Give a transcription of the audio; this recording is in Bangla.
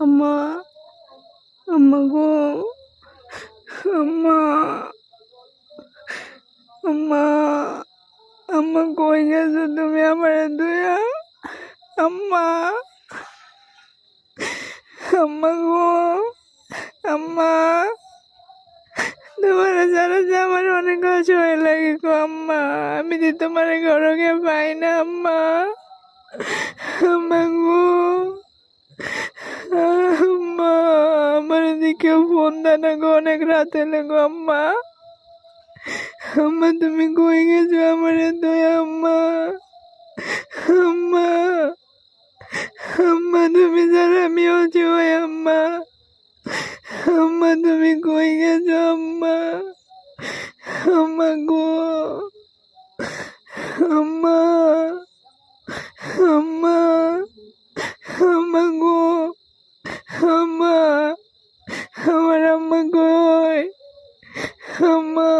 আম্মা, আম্মা গো, আম্মা, আম্মা, আম্মা কই গেছো তুমি আমারে দুয়া? আম্মা, আম্মা গো, আম্মা, তোমার জানা যে আমার অনেক অসহায় লাগে গো আম্মা। আমি যে তোমার ঘরকে পাই না আম্মা। আম্মা গো, আম্মা, আমার এদিকে ফোন দেয় না গো, অনেক রাত হলে গো আম্মা। আম্মা তুমি কই গেছো আমারে দয়া আম্মা? আম্মা, আম্মা তুমি জানো আমি অসহায় আম্মা। আম্মা তুমি কই গেছো আম্মা? আম্মা গো, আম্মা, আম্মা, আম্মা গো, আম্মা, আমার আম্মা কই? আম্মা।